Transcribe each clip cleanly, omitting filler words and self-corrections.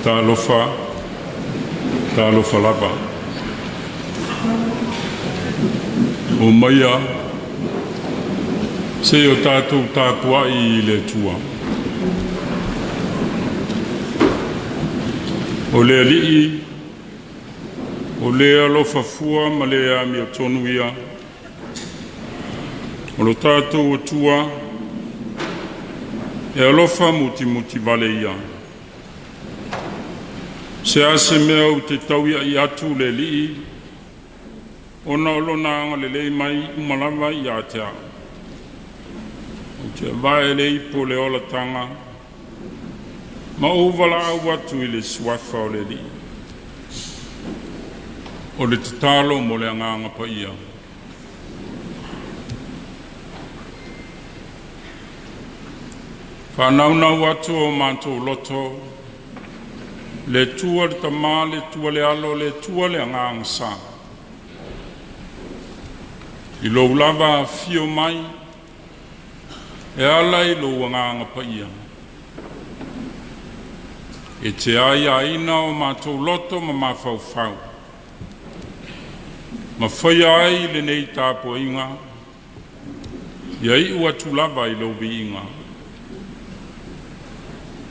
talofa lava. O maia, se o tātou tātua I le tua. O le alii, o le alofa fua ma le ami o tonu ia. O lo tātou o tua, e alofa muti vale ia. Se ase mea o te tauia I atu le lii, ona olona anga le lei mai umalawa I atea. O te vae lei po le ola tanga, ma uvala au atu I le suafa o le lii. O le tatalo mo le anganga pa ia. Whanaunau atu o mātou loto, le tua le tamā, le tua le alo, le tua le anganga sa. I lo lava fio mai, e ala I lo anganga pa ia. E te aia ina o mātou loto ma mawhauwhau. Ma whaia ai le nei tāpua inga, ia I ua tu lava I lo vi inga.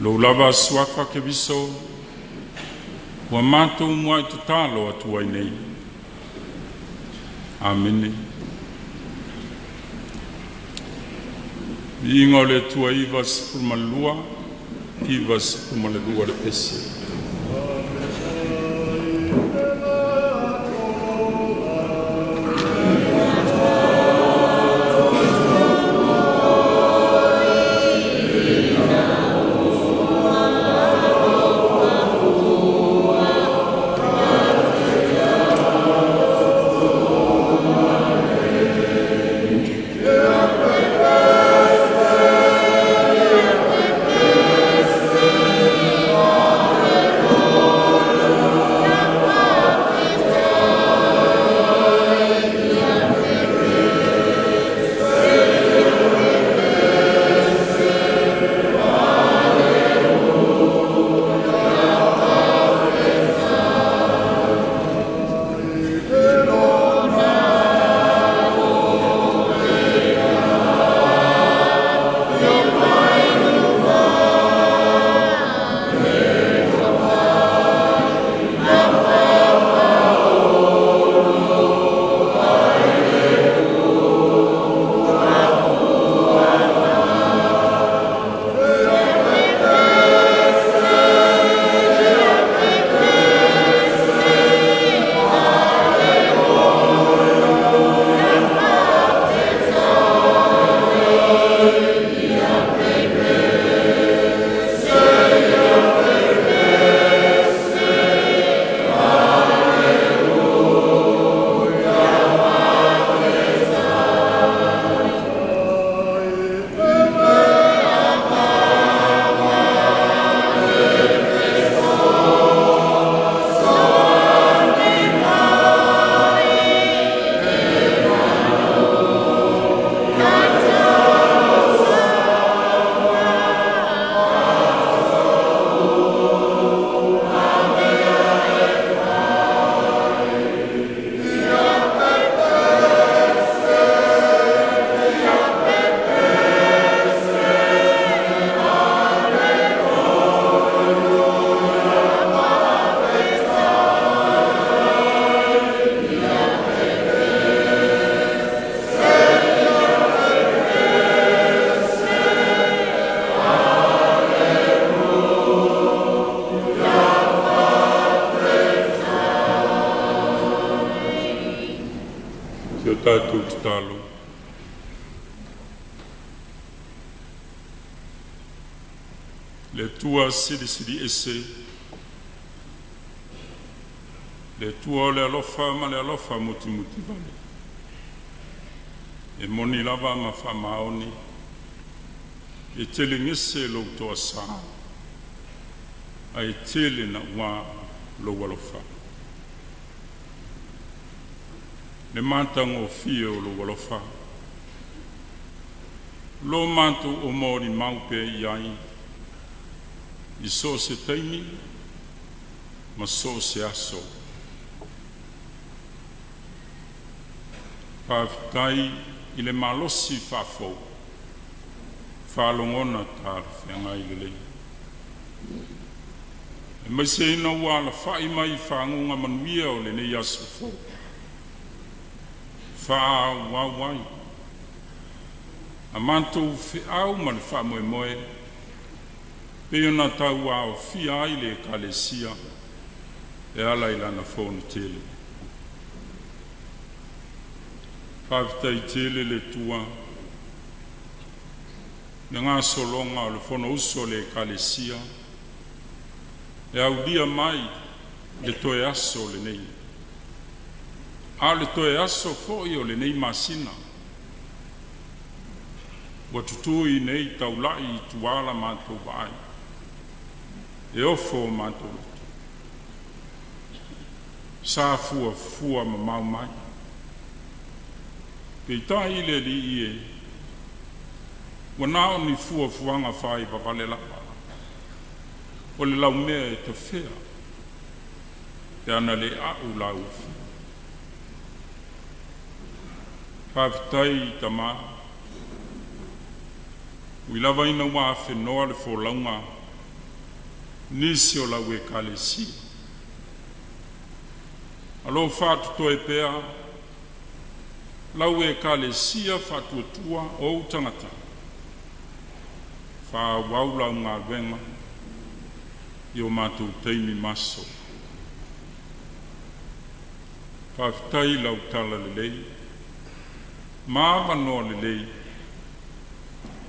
Lo lava suaka ke viso, wa mātou mua I te tālo atu ai nei. Amene. Inga o le tua ivas Malua, ivas Malua le pese. Tātou te talo. Le tua siri ese, le tua le alofa ma le alofa muti vale. E moni lava ma fa maoni, e tele ngese lo toa sa, ai tele na wa lo alofa. Le mātango fia o lo walofa. Lo mātu o mori maupe iai. I so se taimi, ma so se aso. Whawhitai i le malosi whawhau, whalongona tāra whianga i le lei. E mai se ina ua la whai mai whangunga manuia o le nei aso whau. Wha wawai. A mantou whiau ma le wha moe moe, peona tau ao fia ai le kalesia, e ala i lana Fono Tele. Whawhitai tele le tua, le ngā solonga o le Fono uso le kalesia, e au dia mai le toe aso le nei. A le toe aso foi o le nei masina, wa tutui nei taulai i tuala mātou vai, e ofo mātou. Sa fua ma mau mai. Pei tai le li ie, wa nao ni fuanga whai papale lapa, o le lau mea e te whea, te ana le au lau fi. Whawhitai tama, ui lava ina wā whenoa le wholaunga, nisi o lau e kalesi. Alo whātuto e pēa, lau e kalesia whatuatua o tangata. Wha waulau ngā wenga, i o mātou teimi maso. Whawhitai lau tala le lei, māwano le lei,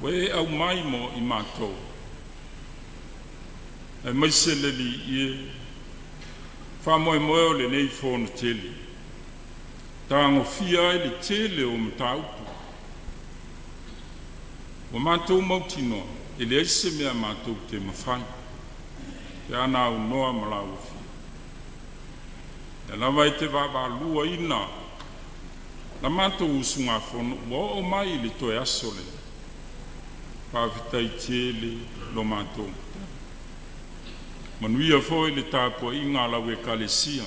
we au mai mo i mātou. E maise le li ie, wha moe moe o le nei Fono Tele. Tāngo fia e le tele o mtaupu. Wa mātou mautino, e le eise mea mātou te mawhai. Te ana au noa malau fi. E lawa i te waba lua ina, la mātou usunga Fono, wa o mai le toe asole. Whawhitai tele lo mātou. Manuia foi le tāpua i ngā lau e kalesia.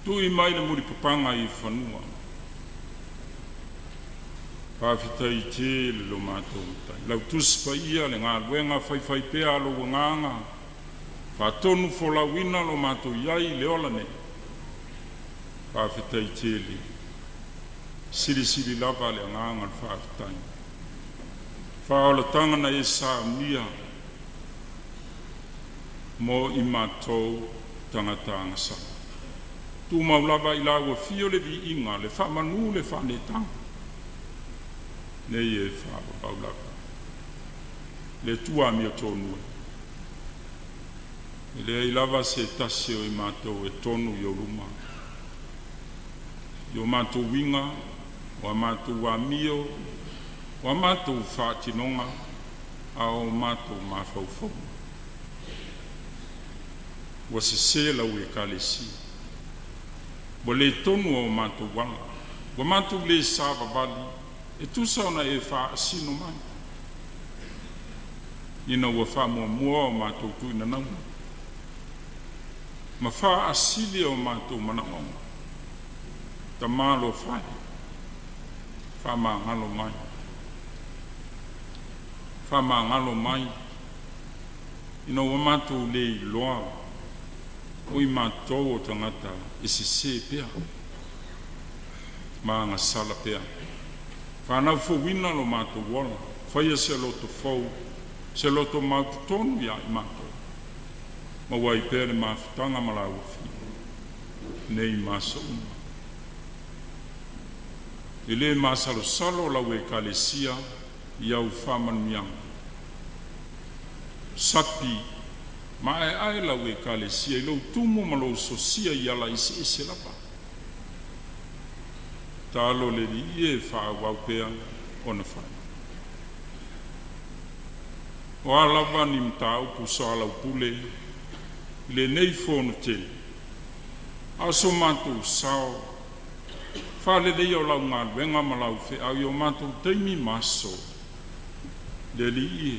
Tui mai le muri papanga i whanua. Whawhitai tele lo mātou. Lau tuspa ia le ngā luenga whaiwhai pēa lo nganga. Whatonu wholawina lo mātou iai le olane. Whawhitai tele. Siri lava le nganga le whawhitai. Whaola tangana e sa mia. Mo i mātou tangatanga sa. Tu maulava i laua fio le vi inga, le whamanu le whanetang. Nei e whapaulava. Le tua mia tonu. E le i lava se tasio i mātou e tonu i oruma. I o mātou winga, o mātou wamio, o mātou whātinonga, a o mātou mawhauwhau. Wa se lau e kalesi. Wa le tonu o mātou wanga. Wa mātou le sāwa vali. E tūsauna e wha asino mai. Ina wa wha mua o mātou tuina naunga. Ma wha asili o mātou manawanga. Ta mālo whai. Wha māngalo mai. Wha māngalo mai. Ina wa mātou le i loa. Oi mātou o tangata e se pēa. Mā ngā sala pēa. Whanau whawina lo mātou wala. Whaia se loto whau. Se loto mātou tonu ia i mātou. Ma wai pēre māwhitanga malau whi. Nei māsa uma. E le māsalo salo lau e kalesia i au whamanuianga. Sapi ma e ai lau e kalesia i lau tumo ma lau sosia i ala isi lapa. Ta alo le li e whaawau pēa o na whai. O alawa ni mtau puso alau pule le nei Fono Tele. Aso mātou sao. Whale lei o lau ngā luenga ma lau whi au i o mātou teimi maso. Le li e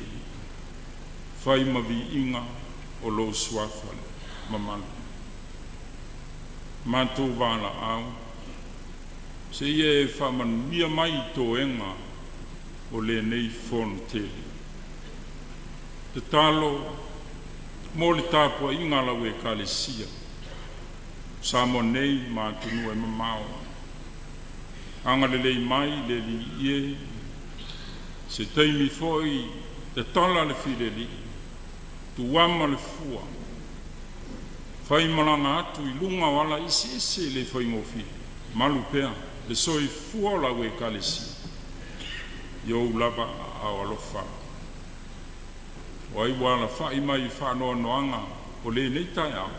whai mavi inga o lo suafale. mamalo. Mātou wāla au. Se ia e whamanuia mai tō enga o le nei Fono Tele. Te talo mo le tāpua inga lau e kalesia. Samo nei mātunu e mamao. Anga le lei mai le li ie. Se teimi foi te tala le file li. Tu wama le fua. Fai malanga atu I lunga wala isi le fai ngofi. Malu pea. Le soi fua lau e kalesia. Yo lava au alofa. Wai wala fai mai whanoa noanga o le nei tai au.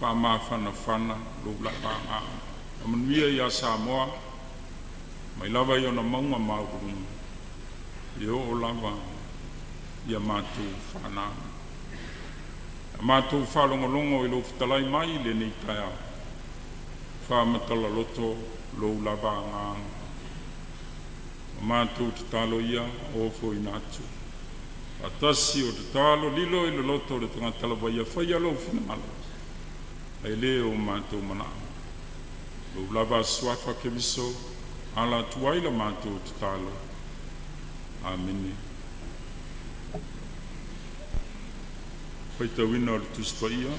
Wha maa whana lo lava a. Amanuia ia Samoa. Mai lava I ona maunga maurunga. Yo o lava ia mātou whana. Mātou whalongolongo I lo fitalai mai le nei tai au. Wha matala loto lo lava a. Mātou te talo ia o fo I nātu. Atasi o te talo lilo I le loto le tangata lawa ia whai alo fina malo. Ai le o mātou mana. Lo lava swafa ke viso ala tuaila mātou te talo. Amene. Whai tawina o le tuspa ia.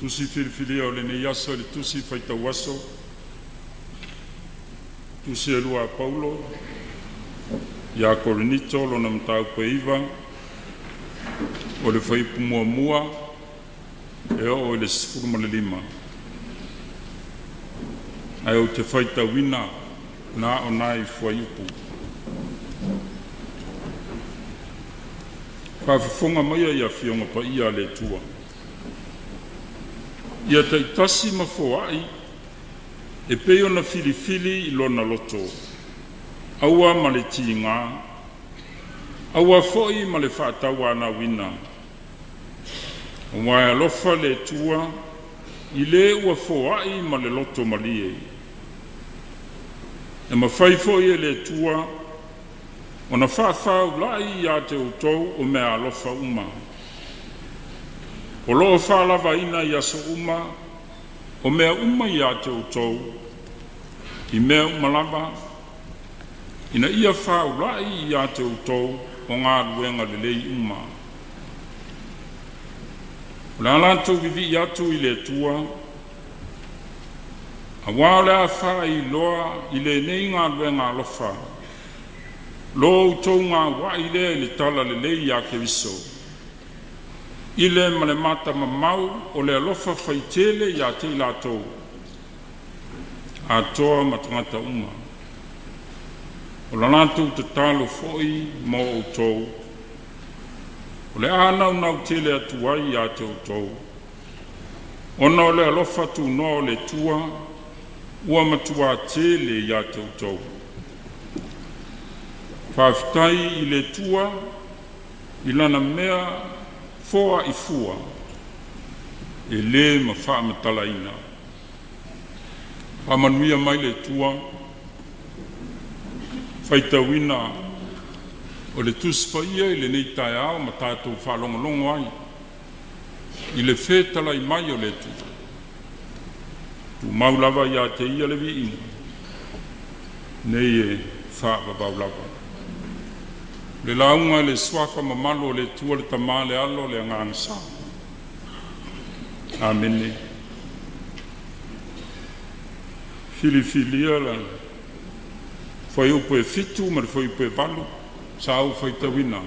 Tusi whiriwhiri o le ne yaso le tusi whaita waso. Tusi elua Paulo. Ia korinito lo na mtau peiva. O le whaipu mua. E o le sifuruma le lima. Ai o te whaita wina na o nai whaiupu. Whawhifonga maia ia whionga pa ia le tua. Ia taitasi mawhoai, e peo na filifili I lona loto. Aua ma le tinga, aua foi ma le whatawa na wina. Wai alofa le tua, I le ua whoai ma le loto malie. E mawhai foi e le tua, o na whawhau lai ia te utou o mea alofa uma. O loo whalawa ina I aso uma, o mea uma I a te utou, I mea umalava, ina ia whaulai I a te utou, o ngā ruenga le lei uma. O le alantou vivi I atu I le tua, a wale a wha I loa I le nei ngā ruenga alofa, lo utou ngā wa I le tala le lei a ke viso. Ile ma le mata mamau o le alofa whaitele ia te ilatou. A toa matangata uma. O la nātou te talo foi mo o tou. O le anau nau tele atuai ia te o tou. Ona o le alofa tu no le tua, ua matua tele ia te o tou. Whawhitai I le tua, I lana mea Foa I fua, e le ma wha matala ina. Hamanuia mai le tua, whaita wina, o le tuspa ia I le nei tai ao ma tātou whalongolongo ai. I le whetala I mai o le tua. Tu maulawa ia te ia le vi ina. Nei e wha babaulawa. Le launga le swafa mamalo le tua le tamale alo le angangsa. Amene. Filifilia la. Fai upo e fitu ma le fai upo e valu. Sa au fai tawina.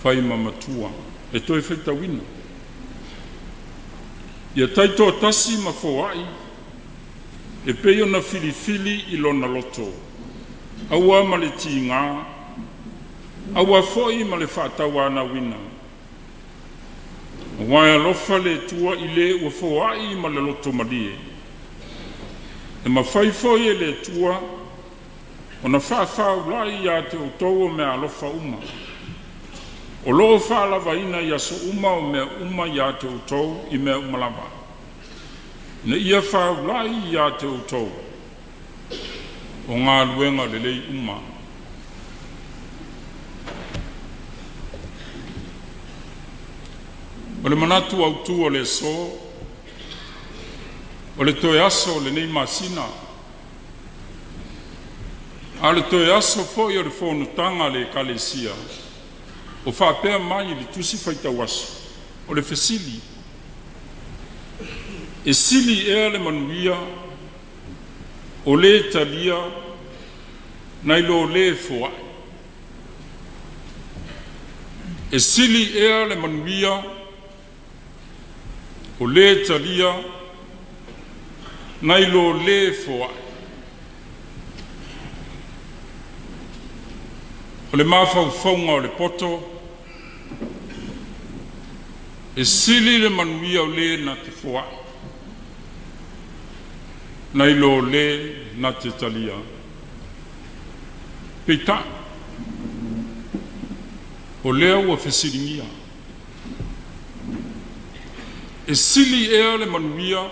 Fai mamatua. E toi fai tawina. Ia taito tasi ma foai. E peio na filifili I lona loto. Aua ma le tinga. Aua foi ma le whatawa na wina. Wai alofa le tua I le ua foai ma le loto malie. E ma whai foi e le tua, o na whawhau lai ia te utou o mea alofa uma. O loo whalawa ina ia so uma o mea uma ia te utou I mea umalava. Na ia whau lai ia te utou, o ngā luenga le lei uma. O le manatu au tu o le so, o le toe aso le nei masina, a le toe aso foi o le fonutanga le kalesia, o whapea mai le tusi whaitau aso, o le fesili. E sili ea le manuia, o le talia, nai lo le foai. E sili ea le manuia, o le talia, nai lo le foai. O le mawhauwhaunga o le poto, e sili le manuia o le na te foai. Nai lo le na te talia. Peita, o lea ua whesiringia. E sili ea le manuia,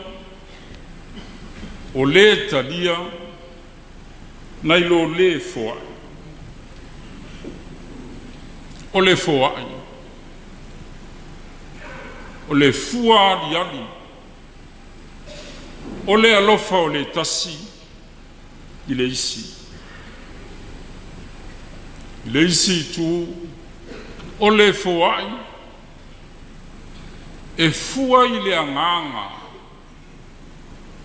o le talia, nai lo le foai. O le foai. O le fua aliali. O le alofa o le tasi, i le isi. I le isi tu, o le foai, e fua i le anganga,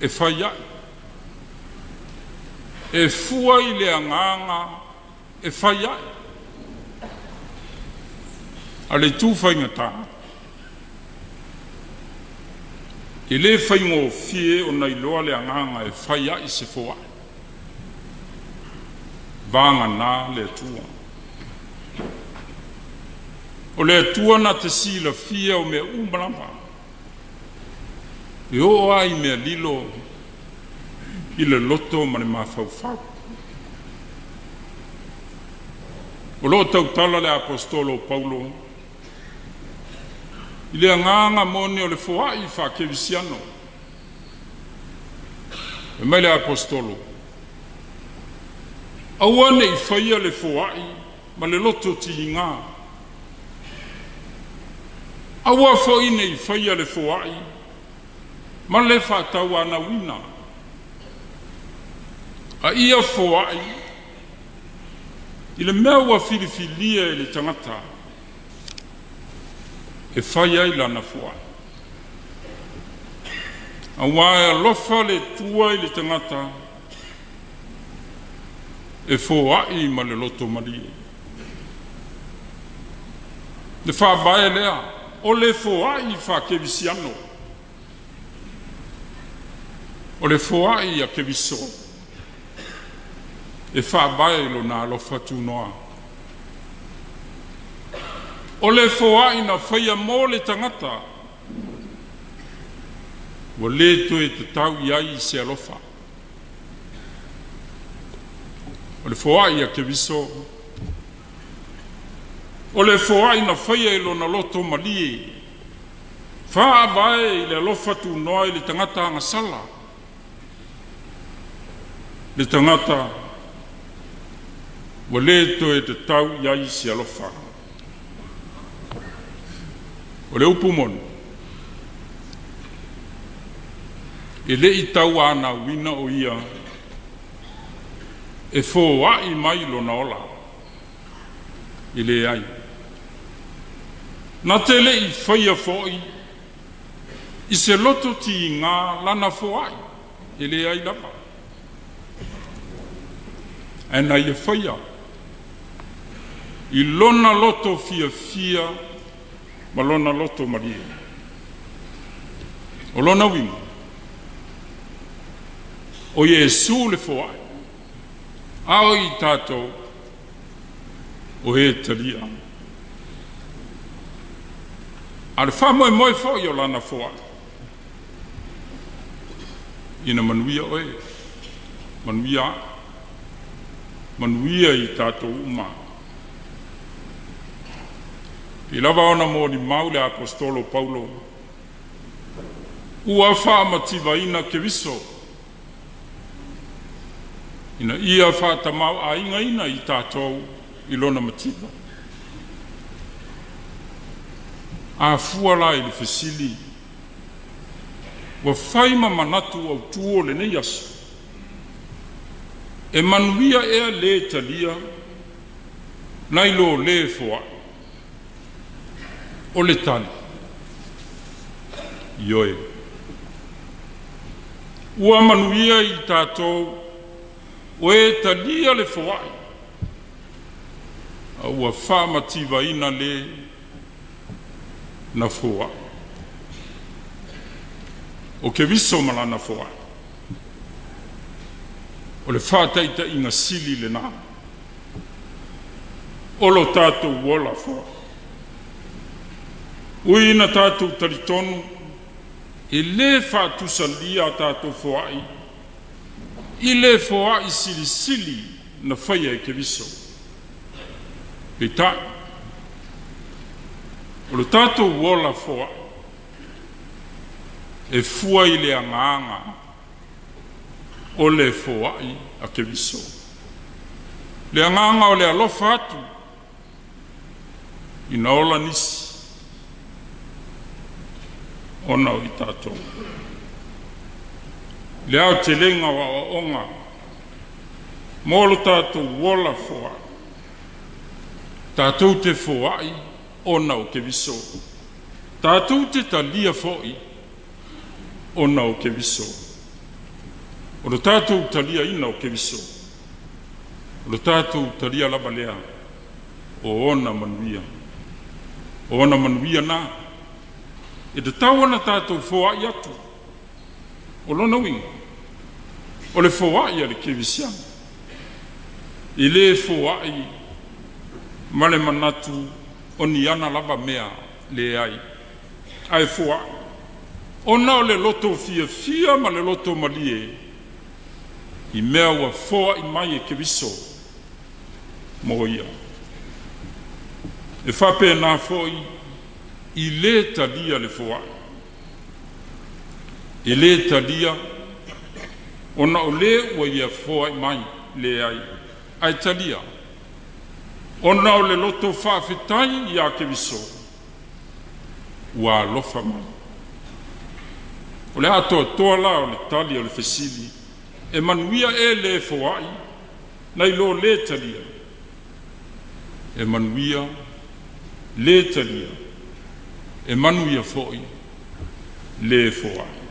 e whaiai. E fua i le anganga, e whaiai. A le tu whaingatanga. I le whaingo fie o nei loa le anganga e whaiai se foai. Vanga nā le tua. O le tua na te sila fia o mea umalama. E o ai mea lilo i le loto ma le mawhauwhau. O lo tautala le apostolo Paulo. I le anganga mone o le foai whakevisiano. E mai le apostolo. Awane i whaia le foai ma le loto ti ngā. Awa whaine i whaia le foai ma le whatau ana wina. A ia foai i le mea ua filifilia e le tangata. E whaia i lana foai. A wae alofa le tua i le tangata. E foai ma le loto mari. Le whabae lea. O le foai whakevisiano. O le foai a keviso. E whabae lo na alofa tu noa. O le foai na whaia mō le tangata. Wa le to e te tau iai se alofa. O le foai a keviso. O le foai na whaia e lo na loto malie. Wha vae i le alofa tu noa i le tangata anga sala. Le tangata. Wa le to e te tau iai se alofa. O le upumon. E le i tau ana wina o ia. E foai mai lo na ola. I le ai. Na tele i whaia foi. I se loto ti ngā lana foai. I le ai lapa. E na i whaia. I lona loto fia fia. Ma lona loto maria. O lona wima. O Jesu le foai. Ao i tātou. O he taria. A le whamoe moe foi o lana foai. Ina manuia oe. Manuia. Manuia i tātou uma. I lava ona mo ni maule apostolo Paulo. Ua whaamativa ina ke viso. Ina ia whaatamau a inga ina i tātou i lona mativa. a fuala i le fesili wa faima manatu au tuo le ne yasu e manuia ea le talia nailo le foa o le tali ioe ua manuia i tātou o e talia le foa a ua whamativa ina le na foa o ke viso malana foa o le whātaita inga sili le nā o lo tātou wola foa ui ina tātou taritonu e le whātusa lia tātou foai i le foai sili sili na whaia e ke viso pe tā o lo tātou wola foa e fua i le anganga o le foai a ke viso le anganga o le alofa atu ina ola nisi ona o i tātou le au te lenga wa o onga molo tātou wola foa tātou te foai ona o ke viso tātou te talia foi ona o ke viso o lo tātou talia ina o ke viso o lo tātou talia lava lea o ona manuia na e te tawana tātou foai atu o lona winga o le foai a le kevisiana i le foai ma le manatu o ni ana lava mea le ai foai ona o le loto fia ma le loto malie i mea ua foai mai e keviso mo ia e whape nā foi i le talia le foai i le talia ona o le ua ia foai mai le ai talia ona o le loto whawhetai i a keviso ua lofa mai o le ato toa la o le talia o le fesili e manuia e le foai nei lo le talia e manuia le talia e manuia foi le foai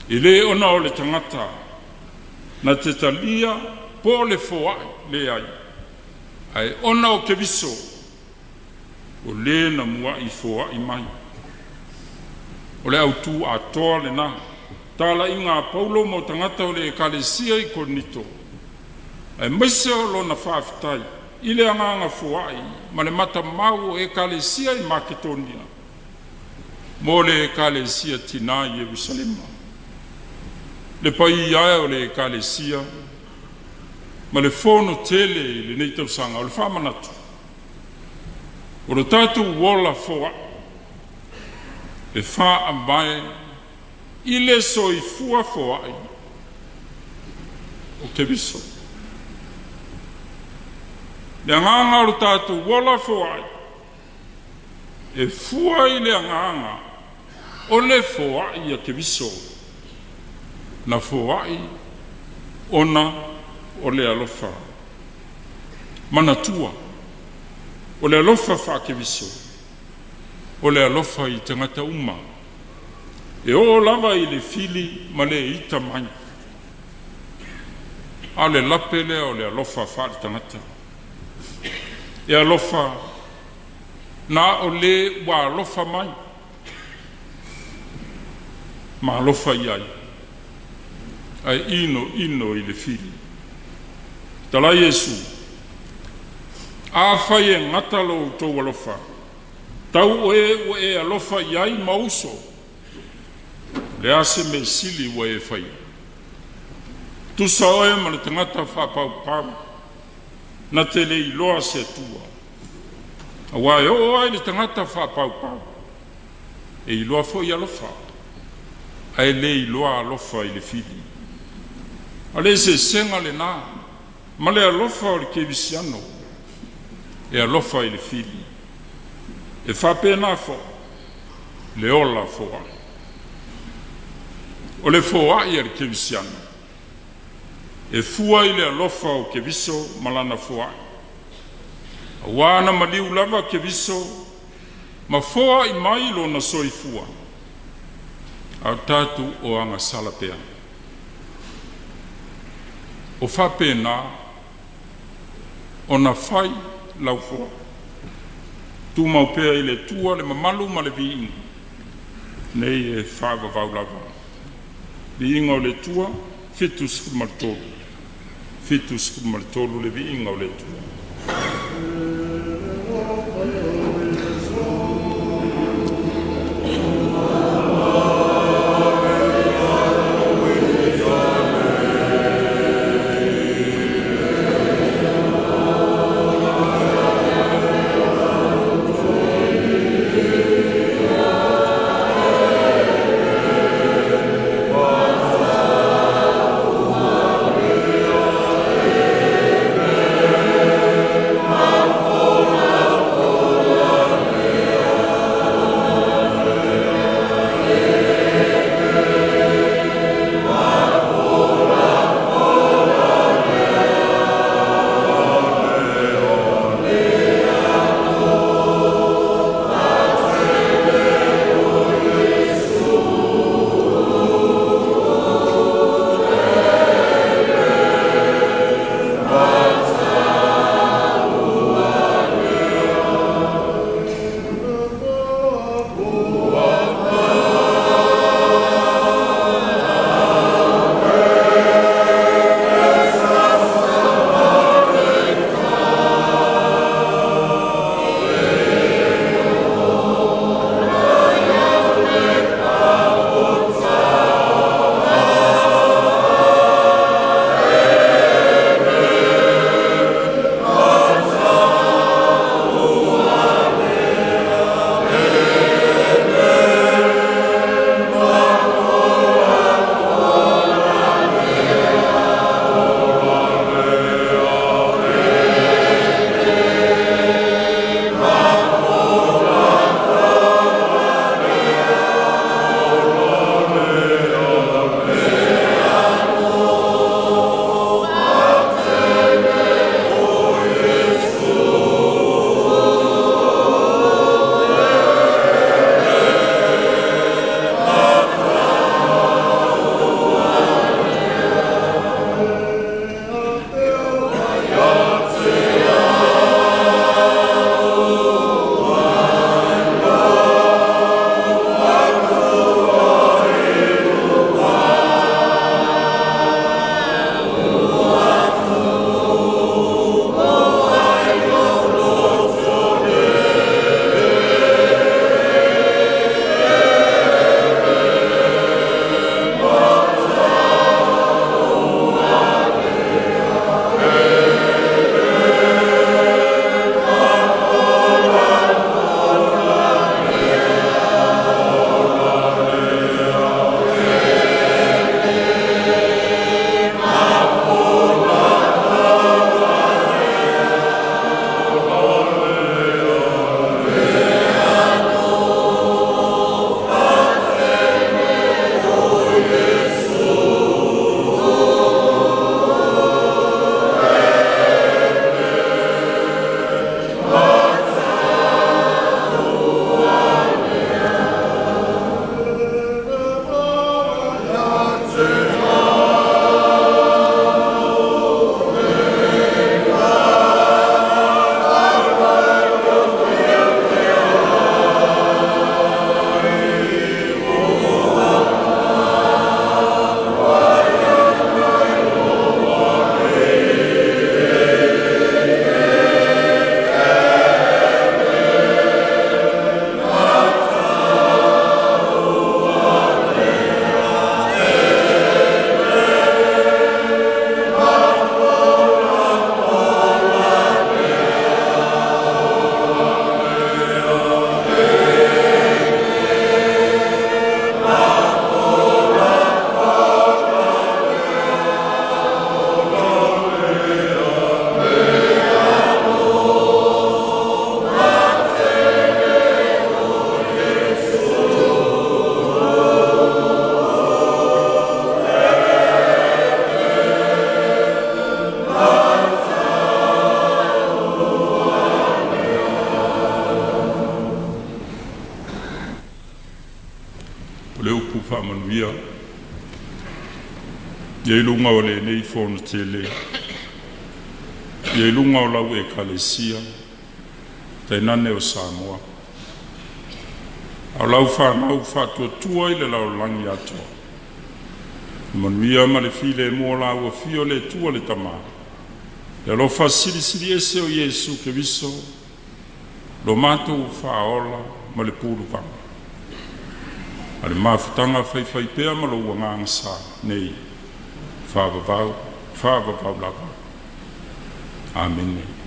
e le ona o le tangata na te talia po le foai le ai ona o ke viso o le na mua i foai mai o le autu a toa le na tala inga paulo mo tangata o le ekalesia i konito ai maise o lo na whawhitai i le anganga foai ma le mata mau o ekalesia i Makedonia mo le ekalesia tina i Jerusalema le pai ia o le ekalesia ma le fono tele le nei tausanga o le whamanatu o le tātou wola foa le wha ambae i le soifua foai o ke viso le anganga o le tātou wola foai e fua i le anganga o le foai a ke viso na foai ona o le alofa manatua o le alofa whakeviso o le alofa i tangata uma e o lava i le fili ma le ita mai a le lapele o le alofa wha tangata e alofa na o le wa alofa mai ma alofa iai ai ino i le fili tala Yesu a fai e ngata lo tau alofa tau o e alofa iai mauso le ase me sili o e fai tu sa oe ma le tangata wha pau na tele i loa se tua a wai o ai le tangata wha pau e i loa fo i alofa ai le i loa alofa i le fili a le se senga le nā ma le alofa o le kevisiano e alofa i le fili e whapena fo, le ola foa. O le foa i ar kevisiana. E fua i le alofa o keviso malana foa. A wana maliu lava keviso, ma foa i mai lo na soi fua. Au tatu o anga salapea. O whapena o na whai lau foa. Tu maupea i le tua le mamalu ma le viinga. Nei e whaava vau lava. Viinga o le tua, fitus fumartolu. Fitus fumartolu le viinga o le tua. whamanuia. Ia ilunga o le nei Fono Tele. Ia ilunga o lau ekalesia. Tainane o Samoa. Au lau whanau whatuatua i le lau langi atua. Manuia ma le file mua lau a fio le tua le tamā. Le lo fa siri ese o Yesu ke viso. Lo mātou whaola ma le pūru panga. Ale mafutanga whai pēa ma lo uanganga sa nei. Whāvavau lava. Amen.